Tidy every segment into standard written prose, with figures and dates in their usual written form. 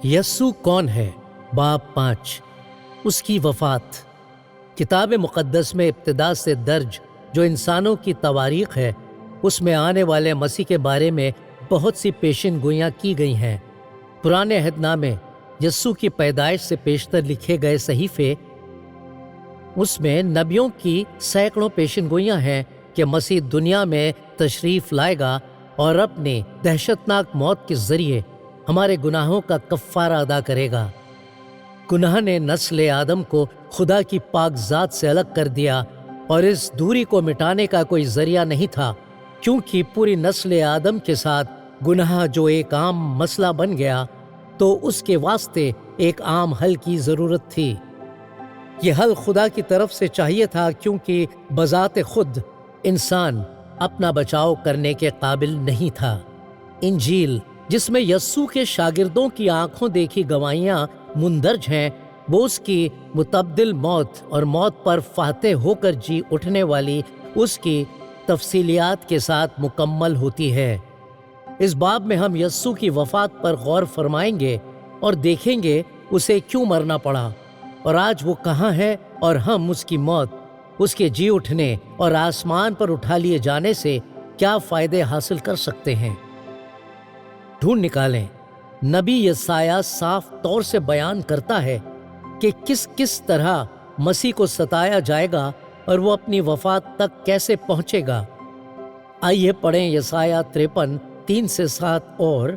یسوع کون ہے؟ باب 5 اس کی وفات۔ کتاب مقدس میں ابتدا سے درج جو انسانوں کی تواریخ ہے، اس میں آنے والے مسیح کے بارے میں بہت سی پیشن گوئیاں کی گئی ہیں۔ پرانے عہد نامے یسوع کی پیدائش سے پیشتر لکھے گئے صحیفے، اس میں نبیوں کی سینکڑوں پیشن گوئیاں ہیں کہ مسیح دنیا میں تشریف لائے گا اور اپنی دہشتناک موت کے ذریعے ہمارے گناہوں کا کفارہ ادا کرے گا۔ گناہ نے نسل آدم کو خدا کی پاک ذات سے الگ کر دیا، اور اس دوری کو مٹانے کا کوئی ذریعہ نہیں تھا، کیونکہ پوری نسل آدم کے ساتھ گناہ جو ایک عام مسئلہ بن گیا، تو اس کے واسطے ایک عام حل کی ضرورت تھی۔ یہ حل خدا کی طرف سے چاہیے تھا، کیونکہ بذات خود انسان اپنا بچاؤ کرنے کے قابل نہیں تھا۔ انجیل جس میں یسوع کے شاگردوں کی آنکھوں دیکھی گواہیاں مندرج ہیں، وہ اس کی متبدل موت اور موت پر فاتح ہو کر جی اٹھنے والی اس کی تفصیلیات کے ساتھ مکمل ہوتی ہے۔ اس باب میں ہم یسوع کی وفات پر غور فرمائیں گے اور دیکھیں گے اسے کیوں مرنا پڑا، اور آج وہ کہاں ہے، اور ہم اس کی موت، اس کے جی اٹھنے اور آسمان پر اٹھا لیے جانے سے کیا فائدے حاصل کر سکتے ہیں۔ ڈھونڈ نکالیں۔ نبی یسایہ صاف طور سے بیان کرتا ہے کہ کس طرح مسیح کو ستایا جائے گا اور وہ اپنی وفات تک کیسے پہنچے گا۔ آئیے پڑھیں یسایہ 53 3-7 اور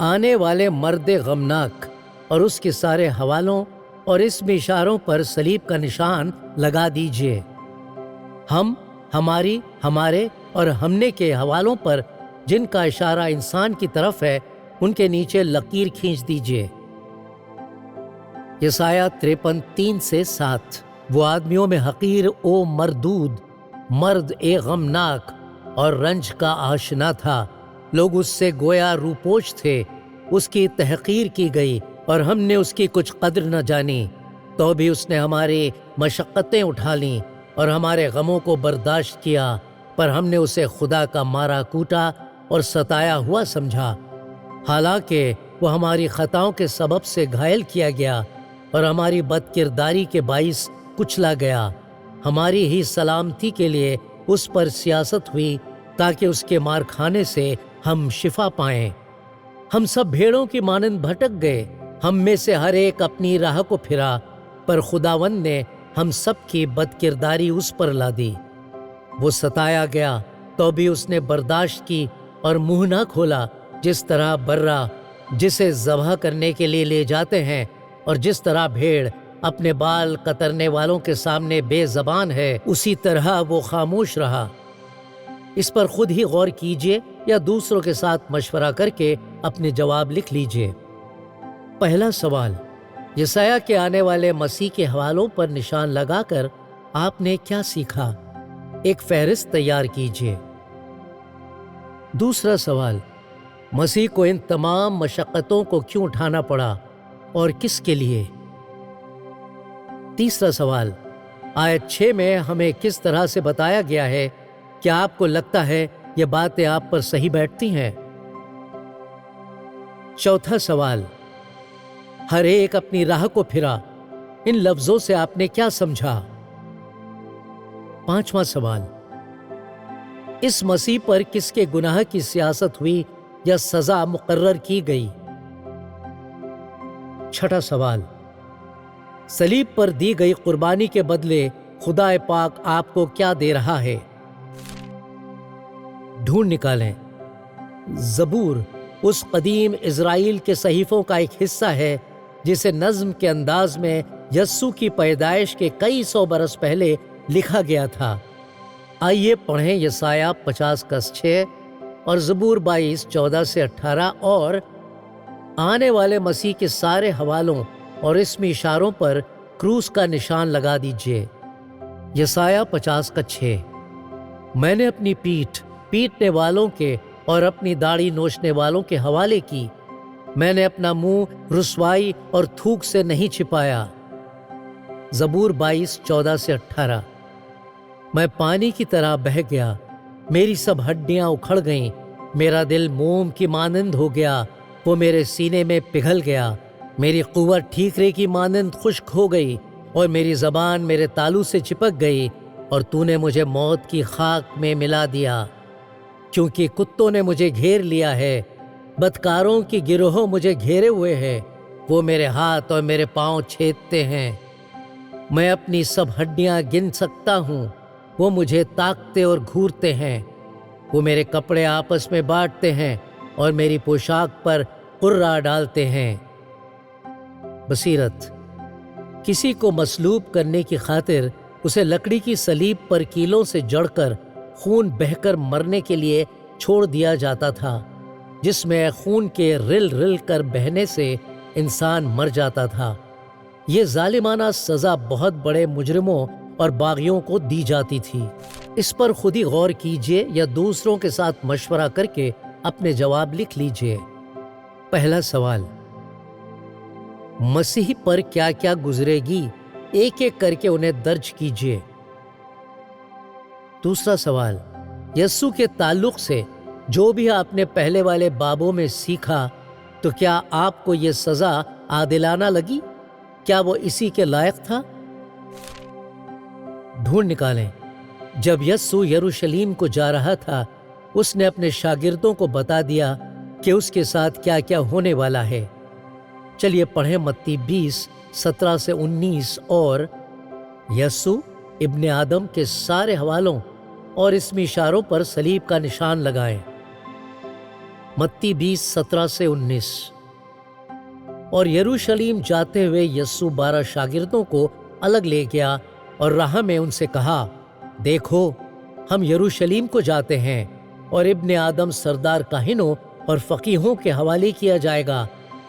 آنے والے مرد غمناک اور اس کے سارے حوالوں اور اس میں اشاروں پر صلیب کا نشان لگا دیجئے۔ ہم، ہماری، ہمارے اور ہم نے کے حوالوں پر جن کا اشارہ انسان کی طرف ہے، ان کے نیچے لکیر کھینچ دیجئے۔ یسایہ 53 3-7 وہ آدمیوں میں حقیر او مردود، مرد اے غمناک اور رنج کا آشنا تھا، لوگ اس سے گویا روپوش تھے، اس کی تحقیر کی گئی اور ہم نے اس کی کچھ قدر نہ جانی، تو بھی اس نے ہماری مشقتیں اٹھا لیں اور ہمارے غموں کو برداشت کیا، پر ہم نے اسے خدا کا مارا کوٹا اور ستایا ہوا سمجھا، حالانکہ وہ ہماری خطاؤں کے سبب سے گھائل کیا گیا اور ہماری بد کرداری کے باعث کچلا گیا۔ ہماری ہی سلامتی کے لیے اس پر سیاست ہوئی، تاکہ اس کے مار کھانے سے ہم شفا پائیں۔ ہم سب بھیڑوں کی مانند بھٹک گئے، ہم میں سے ہر ایک اپنی راہ کو پھرا، پر خداوند نے ہم سب کی بد کرداری اس پر لا دی۔ وہ ستایا گیا تو بھی اس نے برداشت کی اور منہ نہ کھولا، جس طرح برا جسے ذبح کرنے کے لیے لے جاتے ہیں، اور جس طرح بھیڑ اپنے بال کترنے والوں کے سامنے بے زبان ہے، اسی طرح وہ خاموش رہا۔ اس پر خود ہی غور کیجئے یا دوسروں کے ساتھ مشورہ کر کے اپنے جواب لکھ لیجئے۔ پہلا سوال، یسایہ کے آنے والے مسیح کے حوالوں پر نشان لگا کر آپ نے کیا سیکھا؟ ایک فہرست تیار کیجئے۔ دوسرا سوال، مسیح کو ان تمام مشقتوں کو کیوں اٹھانا پڑا اور کس کے لیے؟ تیسرا سوال، آیت 6 میں ہمیں کس طرح سے بتایا گیا ہے؟ کیا آپ کو لگتا ہے یہ باتیں آپ پر صحیح بیٹھتی ہیں؟ چوتھا سوال، ہر ایک اپنی راہ کو پھرا، ان لفظوں سے آپ نے کیا سمجھا؟ پانچواں سوال، اس مسیح پر کس کے گناہ کی سیاست ہوئی یا سزا مقرر کی گئی؟ چھٹا سوال، صلیب پر دی گئی قربانی کے بدلے خدا پاک آپ کو کیا دے رہا ہے؟ ڈھونڈ نکالیں۔ زبور اس قدیم اسرائیل کے صحیفوں کا ایک حصہ ہے جسے نظم کے انداز میں یسوع کی پیدائش کے کئی سو برس پہلے لکھا گیا تھا۔ آئیے پڑھیں یسایہ 50:6 اور زبور 22:14-18 اور آنے والے مسیح کے سارے حوالوں اور اسمی اشاروں پر کروس کا نشان لگا دیجئے۔ یسایہ 50:6 میں نے اپنی پیٹھ پیٹنے والوں کے اور اپنی داڑھی نوچنے والوں کے حوالے کی، میں نے اپنا منہ رسوائی اور تھوک سے نہیں چھپایا۔ زبور 22:14-18 میں پانی کی طرح بہہ گیا، میری سب ہڈیاں اکھڑ گئیں، میرا دل موم کی مانند ہو گیا، وہ میرے سینے میں پگھل گیا، میری قوت ٹھیکرے کی مانند خشک ہو گئی اور میری زبان میرے تالو سے چپک گئی، اور تو نے مجھے موت کی خاک میں ملا دیا، کیونکہ کتوں نے مجھے گھیر لیا ہے، بدکاروں کی گروہ مجھے گھیرے ہوئے ہے، وہ میرے ہاتھ اور میرے پاؤں چھیدتے ہیں، میں اپنی سب ہڈیاں گن سکتا ہوں، وہ مجھے تاکتے اور گھورتے ہیں، وہ میرے کپڑے آپس میں بانٹتے ہیں اور میری پوشاک پر قرہ ڈالتے ہیں۔ بصیرت: کسی کو مصلوب کرنے کی خاطر اسے لکڑی کی صلیب پر کیلوں سے جڑ کر خون بہہ کر مرنے کے لیے چھوڑ دیا جاتا تھا، جس میں خون کے رل رل کر بہنے سے انسان مر جاتا تھا۔ یہ ظالمانہ سزا بہت بڑے مجرموں اور باغیوں کو دی جاتی تھی۔ اس پر خود ہی غور کیجئے یا دوسروں کے ساتھ مشورہ کر کے اپنے جواب لکھ لیجئے۔ پہلا سوال: مسیح پر کیا کیا گزرے گی؟ ایک ایک کر کے انہیں درج کیجئے۔ دوسرا سوال: یسوع کے تعلق سے جو بھی آپ نے پہلے والے بابوں میں سیکھا، تو کیا آپ کو یہ سزا عادلانہ لگی؟ کیا وہ اسی کے لائق تھا؟ ڈھونڈ نکالیں۔ جب یسوع یروشلیم کو جا رہا تھا، اس نے اپنے شاگردوں کو بتا دیا کہ اس کے ساتھ کیا کیا ہونے والا ہے۔ چلیے پڑھیں متی 20:17-19 اور یسوع ابن آدم کے سارے حوالوں اور اسمی اشاروں پر صلیب کا نشان لگائیں۔ متی 20:17-19۔ اور یروشلیم جاتے ہوئے یسوع 12 شاگردوں کو الگ لے گیا اور راہ میں ان سے کہا، دیکھو ہم یروشلیم کو جاتے ہیں، اور ابن آدم سردار کاہنوں اور فقیہوں کے حوالے کیا جائے گا،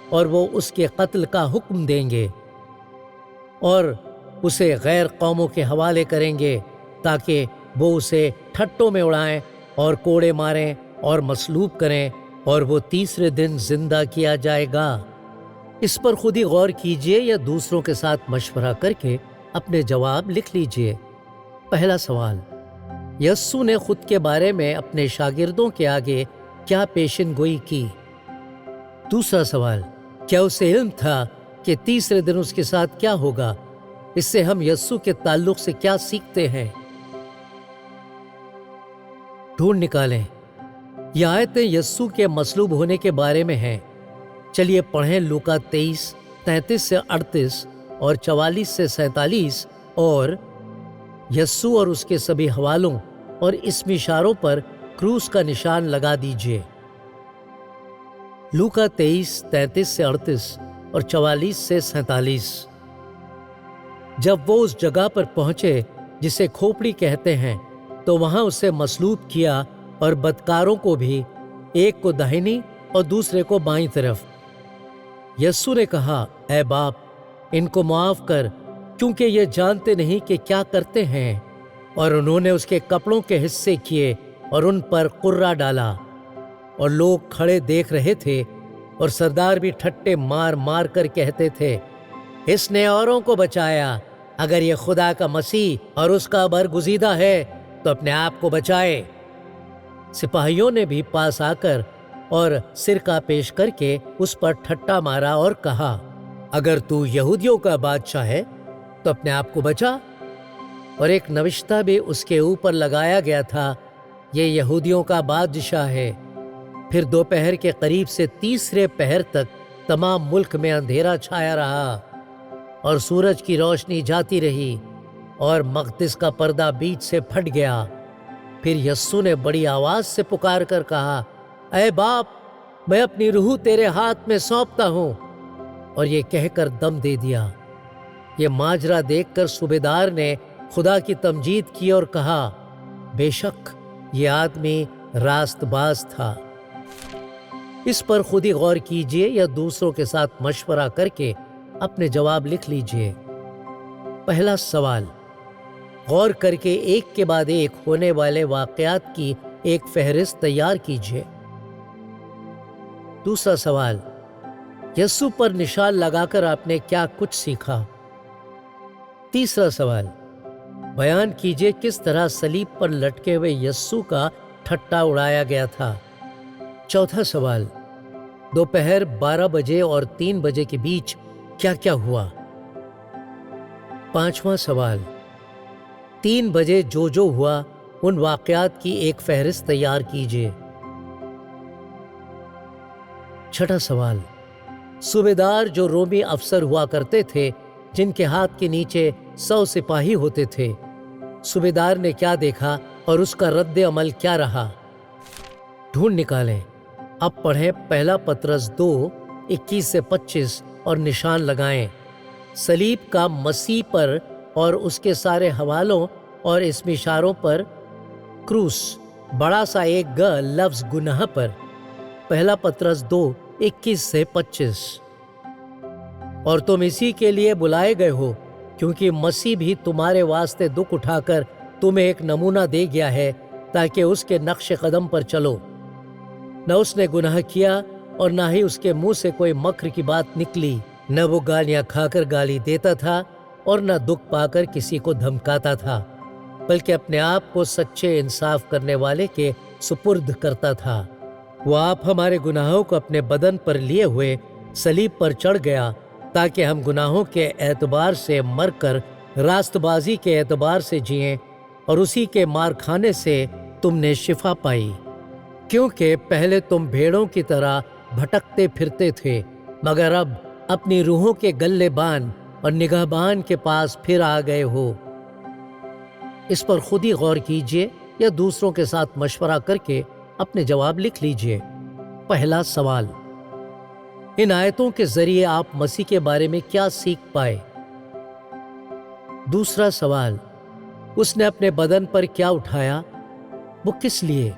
اور وہ اس کے قتل کا حکم دیں گے اور اسے غیر قوموں کے حوالے کریں گے، تاکہ وہ اسے ٹھٹوں میں اڑائیں اور کوڑے ماریں اور مصلوب کریں، اور وہ تیسرے دن زندہ کیا جائے گا۔ اس پر خود ہی غور کیجئے یا دوسروں کے ساتھ مشورہ کر کے اپنے جواب لکھ لیجئے۔ پہلا سوال: یسوع نے خود کے بارے میں اپنے شاگردوں کے آگے کیا پیشن گوئی کی؟ دوسرا سوال: کیا اسے علم تھا کہ تیسرے دن اس کے ساتھ کیا ہوگا؟ اس سے ہم یسوع کے تعلق سے کیا سیکھتے ہیں؟ ڈھونڈ نکالیں۔ یہ آیتیں یسوع کے مصلوب ہونے کے بارے میں ہیں۔ چلیے پڑھیں لوکا 23:33-38 اور 44-47 اور یسوع اور اس کے سبھی حوالوں اور اسم اشاروں پر کروس کا نشان لگا دیجیے۔ لوکا 23:33-38 اور 44-47۔ جب وہ اس جگہ پر پہنچے جسے کھوپڑی کہتے ہیں، تو وہاں اسے مصلوب کیا اور بدکاروں کو بھی، ایک کو داہنی اور دوسرے کو بائیں طرف۔ یسوع نے کہا، اے باپ، ان کو معاف کر، کیونکہ یہ جانتے نہیں کہ کیا کرتے ہیں۔ اور انہوں نے اس کے کپڑوں کے حصے کیے اور ان پر قرہ ڈالا، اور لوگ کھڑے دیکھ رہے تھے، اور سردار بھی ٹھٹے مار مار کر کہتے تھے، اس نے اوروں کو بچایا، اگر یہ خدا کا مسیح اور اس کا برگزیدہ ہے تو اپنے آپ کو بچائے۔ سپاہیوں نے بھی پاس آ کر اور سرکہ پیش کر کے اس پر ٹھٹا مارا اور کہا، اگر تو یہودیوں کا بادشاہ ہے تو اپنے آپ کو بچا۔ اور ایک نوشتہ بھی اس کے اوپر لگایا گیا تھا، یہ یہودیوں کا بادشاہ ہے۔ پھر دوپہر کے قریب سے تیسرے پہر تک تمام ملک میں اندھیرا چھایا رہا، اور سورج کی روشنی جاتی رہی، اور مقدس کا پردہ بیچ سے پھٹ گیا۔ پھر یسوع نے بڑی آواز سے پکار کر کہا، اے باپ، میں اپنی روح تیرے ہاتھ میں سونپتا ہوں، اور یہ کہہ کر دم دے دیا۔ یہ ماجرا دیکھ کر صوبیدار نے خدا کی تمجید کی اور کہا، بے شک یہ آدمی راست باز تھا۔ اس پر خود ہی غور کیجئے یا دوسروں کے ساتھ مشورہ کر کے اپنے جواب لکھ لیجئے۔ پہلا سوال: غور کر کے ایک کے بعد ایک ہونے والے واقعات کی ایک فہرست تیار کیجئے۔ دوسرا سوال: یسوع پر نشان لگا کر آپ نے کیا کچھ سیکھا؟ تیسرا سوال: بیان کیجئے کس طرح صلیب پر لٹکے ہوئے یسوع کا ٹھٹا اڑایا گیا تھا۔ چوتھا سوال: دوپہر 12 بجے اور 3 بجے کے بیچ کیا کیا ہوا؟ 5واں سوال، 3 بجے جو ہوا ان واقعات کی ایک فہرست تیار کیجیے۔ 6واں سوال، صوبیدار جو رومی افسر ہوا کرتے تھے جن کے ہاتھ کے نیچے 100 سپاہی ہوتے تھے، صوبیدار نے کیا دیکھا اور اس کا رد عمل کیا رہا؟ ڈھونڈ نکالیں۔ اب پڑھیں پہلا پطرس 2:21-25 اور نشان لگائیں۔ صلیب کا مسیح پر اور اس کے سارے حوالوں اور اسم اشاروں پر، کروس بڑا سا ایک گ لفظ گناہ پر۔ پہلا پطرس 2:21-25۔ اور تم اسی کے لیے بلائے گئے ہو کیونکہ مسیح بھی تمہارے واسطے دکھ اٹھا کر تمہیں ایک نمونہ دے گیا ہے تاکہ اس کے نقش قدم پر چلو۔ نہ اس نے گناہ کیا اور نہ ہی اس کے منہ سے کوئی مکر کی بات نکلی، نہ وہ گالیاں کھا کر گالی دیتا تھا اور نہ دکھ پا کر کسی کو دھمکاتا تھا، بلکہ اپنے آپ کو سچے انصاف کرنے والے کے سپرد کرتا تھا۔ وہ آپ ہمارے گناہوں کو اپنے بدن پر لیے ہوئے صلیب پر چڑھ گیا تاکہ ہم گناہوں کے اعتبار سے مر کر راست بازی کے اعتبار سے جئیں، اور اسی کے مار کھانے سے تم نے شفا پائی۔ کیونکہ پہلے تم بھیڑوں کی طرح بھٹکتے پھرتے تھے، مگر اب اپنی روحوں کے گلے بان اور نگہبان کے پاس پھر آ گئے ہو۔ اس پر خود ہی غور کیجئے یا دوسروں کے ساتھ مشورہ کر کے اپنے جواب لکھ لیجئے۔ پہلا سوال، ان آیتوں کے ذریعے آپ مسیح کے بارے میں کیا سیکھ پائے؟ دوسرا سوال، اس نے اپنے بدن پر کیا اٹھایا؟ وہ کس لیے؟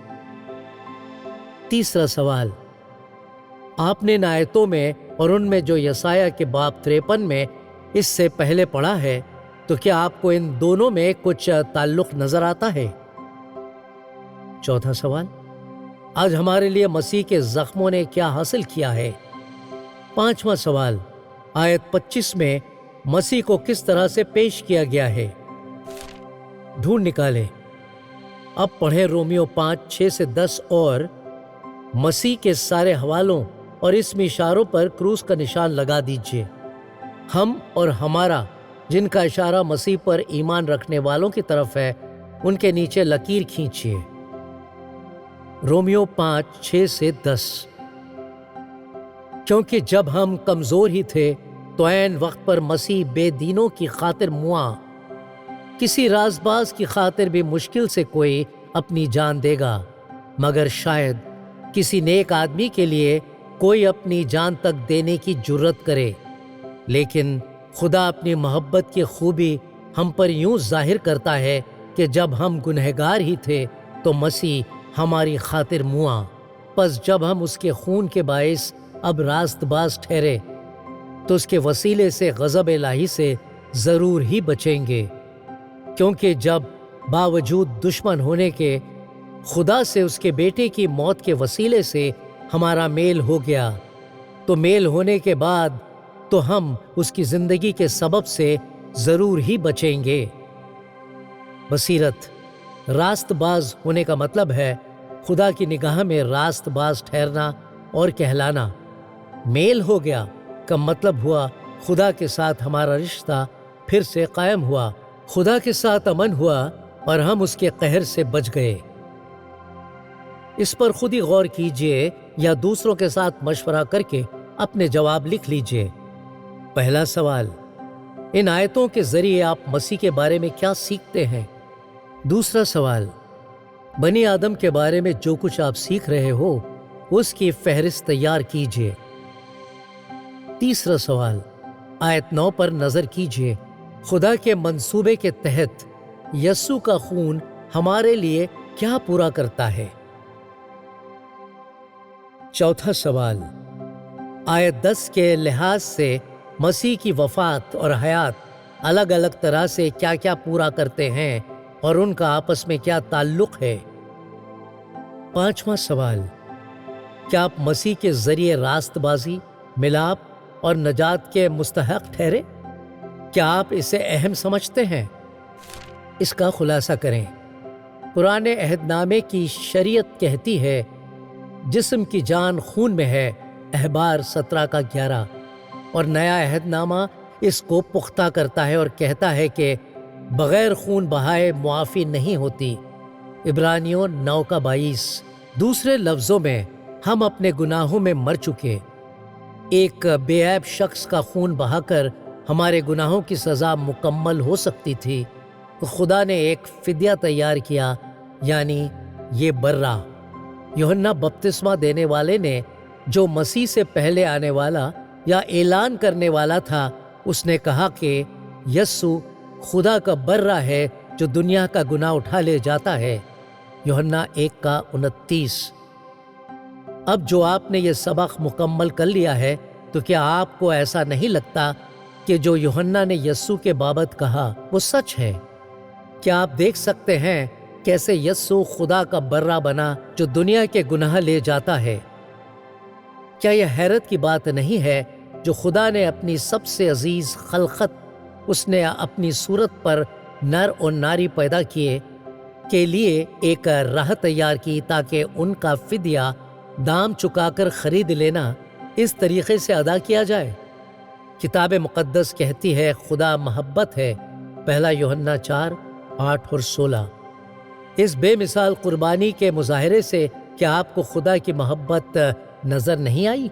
تیسرا سوال، آپ نے ان آیتوں میں اور ان میں جو یسایہ کے باب 53 میں اس سے پہلے پڑھا ہے، تو کیا آپ کو ان دونوں میں کچھ تعلق نظر آتا ہے؟ چوتھا سوال، آج ہمارے لیے مسیح کے زخموں نے کیا حاصل کیا ہے؟ پانچواں سوال، آیت 25 میں مسیح کو کس طرح سے پیش کیا گیا ہے؟ ڈھونڈ نکالیں۔ اب پڑھیں رومیو 5:6-10 اور مسیح کے سارے حوالوں اور اسم اشاروں پر کروس کا نشان لگا دیجیے۔ ہم اور ہمارا، جن کا اشارہ مسیح پر ایمان رکھنے والوں کی طرف ہے، ان کے نیچے لکیر کھینچیے۔ رومیو 5:6-10۔ کیونکہ جب ہم کمزور ہی تھے تو عین وقت پر مسیح بے دینوں کی خاطر مواں۔ کسی راز باز کی خاطر بھی مشکل سے کوئی اپنی جان دے گا، مگر شاید کسی نیک آدمی کے لیے کوئی اپنی جان تک دینے کی جرت کرے۔ لیکن خدا اپنی محبت کی خوبی ہم پر یوں ظاہر کرتا ہے کہ جب ہم گنہگار ہی تھے تو مسیح ہماری خاطر مواں۔ پس جب ہم اس کے خون کے باعث اب راست باز ٹھہرے تو اس کے وسیلے سے غضب الہی سے ضرور ہی بچیں گے، کیونکہ جب باوجود دشمن ہونے کے خدا سے اس کے بیٹے کی موت کے وسیلے سے ہمارا میل ہو گیا، تو میل ہونے کے بعد تو ہم اس کی زندگی کے سبب سے ضرور ہی بچیں گے۔ بصیرت، راست باز ہونے کا مطلب ہے خدا کی نگاہ میں راست باز ٹھہرنا اور کہلانا۔ میل ہو گیا کا مطلب ہوا خدا کے ساتھ ہمارا رشتہ پھر سے قائم ہوا، خدا کے ساتھ امن ہوا اور ہم اس کے قہر سے بچ گئے۔ اس پر خود ہی غور کیجئے یا دوسروں کے ساتھ مشورہ کر کے اپنے جواب لکھ لیجئے۔ پہلا سوال، ان آیتوں کے ذریعے آپ مسیح کے بارے میں کیا سیکھتے ہیں؟ دوسرا سوال، بنی آدم کے بارے میں جو کچھ آپ سیکھ رہے ہو اس کی فہرست تیار کیجئے۔ تیسرا سوال، آیت 9 پر نظر کیجئے۔ خدا کے منصوبے کے تحت یسوع کا خون ہمارے لیے کیا پورا کرتا ہے؟ چوتھا سوال، آیت 10 کے لحاظ سے مسیح کی وفات اور حیات الگ الگ طرح سے کیا کیا پورا کرتے ہیں اور ان کا آپس میں کیا تعلق ہے؟ پانچواں سوال، کیا آپ مسیح کے ذریعے راست بازی، ملاپ اور نجات کے مستحق ٹھہرے؟ کیا آپ اسے اہم سمجھتے ہیں؟ اس کا خلاصہ کریں۔ پرانے عہد نامے کی شریعت کہتی ہے جسم کی جان خون میں ہے، احبار 17 کا 11۔ اور نیا عہد نامہ اس کو پختہ کرتا ہے اور کہتا ہے کہ بغیر خون بہائے معافی نہیں ہوتی۔ عبرانیوں 9:22۔ دوسرے لفظوں میں ہم اپنے گناہوں میں مر چکے۔ ایک بے عیب شخص کا خون بہا کر ہمارے گناہوں کی سزا مکمل ہو سکتی تھی۔ خدا نے ایک فدیہ تیار کیا، یعنی یہ برہ۔ یوحنا بپتسمہ دینے والے نے جو مسیح سے پہلے آنے والا یا اعلان کرنے والا تھا، اس نے کہا کہ یسوع خدا کا برہ ہے جو دنیا کا گناہ اٹھا لے جاتا ہے۔ یوحنا 1:29۔ اب جو آپ نے یہ سبق مکمل کر لیا ہے تو کیا آپ کو ایسا نہیں لگتا کہ جو یوحنا نے یسوع کے بابت کہا وہ سچ ہے؟ کیا آپ دیکھ سکتے ہیں کیسے یسوع خدا کا برہ بنا جو دنیا کے گناہ لے جاتا ہے؟ کیا یہ حیرت کی بات نہیں ہے جو خدا نے اپنی سب سے عزیز خلقت، اس نے اپنی صورت پر نر اور ناری پیدا کیے کے لیے ایک راہ تیار کی تاکہ ان کا فدیہ دام چکا کر خرید لینا اس طریقے سے ادا کیا جائے؟ کتاب مقدس کہتی ہے خدا محبت ہے، پہلا یوحنا 4:8 اور 16۔ اس بے مثال قربانی کے مظاہرے سے کیا آپ کو خدا کی محبت نظر نہیں آئی؟